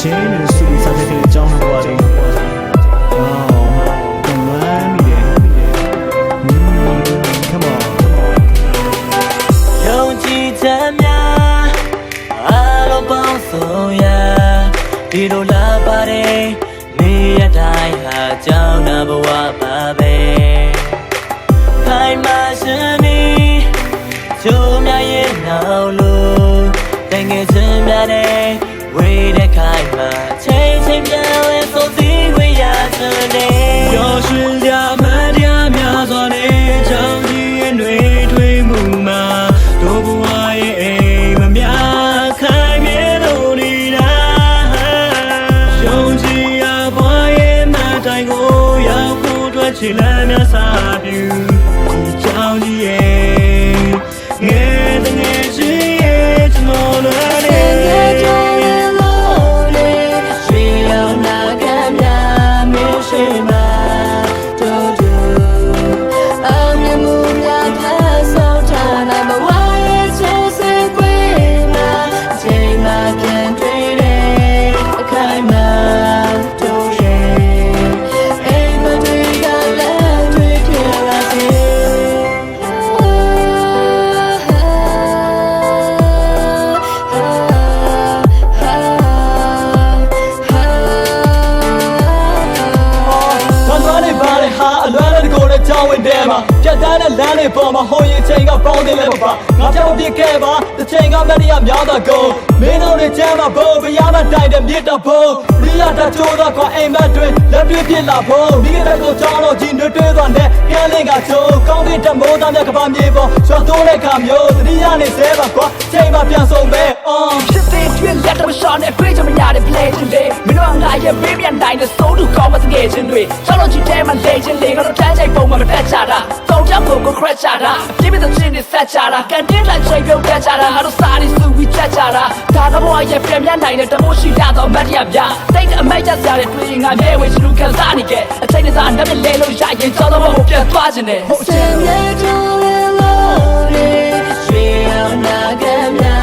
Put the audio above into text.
ချင်းတွေစုပြီးစားတဲ့အကြောင်းတွေပါလေ Come on ယုံကြည်ချက်များအားလုံးပေါင်းစုံရဒီလိုလာပါတယ်နေရတိုင်းဟာကြောင်းနာဘဝပါပဲခိုင်မာရှင်နေကျိုးများရဲ့နောက်လို့တငယ်ချင်းများနဲ့ဝေးတဲ့ခိုင်မာချိန်ပြန်လဲဆိုစီဝေးရစနေရောရွှင်ကြမတရားများစွာနဲ့ချောင်းကြီးရဲ့တွေထွေးမှုမှာတို့ဘဝရဲ့အိမ်မများခိုင်မြဲလို့နေတာယုံကြည်ရဘဝရဲ့မတိုင်ကိုရောက်ဖို့အတွက်ချစ်လမ်းများစာပြုဒီချောင်းကြီးရဲ့ငယ်တဲ့ငယ်ချင်းရဲ့ကျွန်တော်လည်းကြောင်းဝင်တယ်မှာပြတ်သားတဲ့လမ်းတွေပေါ်မှာဟိုရင်ချိန်ကပေါင်းတယ်လည်းမပါငါကြောက်ပြစ်ခဲ့ပါတစ်ချိန်ကမတရားများတော့ကုန်မင်းတို့တွေချမ်းမှာဘုံဘရားမတိုင်တဲ့မြေတော့ဘုံရိယတာချိုးတော့ကွာအိမ်မက်တွေလက်တွေ့ပြစ်လာဖို့ဒီကနေ့ကိုကြောင်းတော့ကြီးနှွေးတွေးသွားတဲ့ကဲလင်းကချိုးကောင်းတဲ့တမိုးသားများကပါမြေပေါ်ရွှေတိုးတဲ့ခါမျိုးတတိယနေစဲပါကွာချိန်မှာပြန်ဆုံးပဲဖြစ်တဲ့တွင်လက်တော့ရှောင်းနဲ့ပြေးချင်မရတဲ့ play ချင်းတွေမင်းတို့ငါရဲ့ဘေးပြန်တိုင်းတဲ့စိုးတူကောင်းမစငယ်ချင်းတွေချောင်းတော့ကြီးတဲမှာလေချင်းလေးကတော့တန်းချိန်ပုံမှာမတက်ချတာကောင်းကြောက်ကို crash ချတာပြည့်ပြည့်ချင်းနဲ့ဆက်ချတာကန်တင်းလိုက်ချိန်ပြုတ်တက်ချတာငါတို့စားရီစုပြီးချက်ချတာဒါတော့ဘဝရဲ့ပြန်နိုင်တဲ့တမိုးရှိရတော့မတ်ရပြတိတ်အမိတ်ကျစရာတဲ့တွေ့ငါမြဲဝေချလူခံစားနေခဲ့အချိန်နဲ့စားနမ်းလဲလို့ရရင်ကြောက်တော့ဘဝပြန်သွားခြင်းနဲ့ဟုတ်တယ်မြေတော်လေးလို့ရွှေအောင်နာကမြ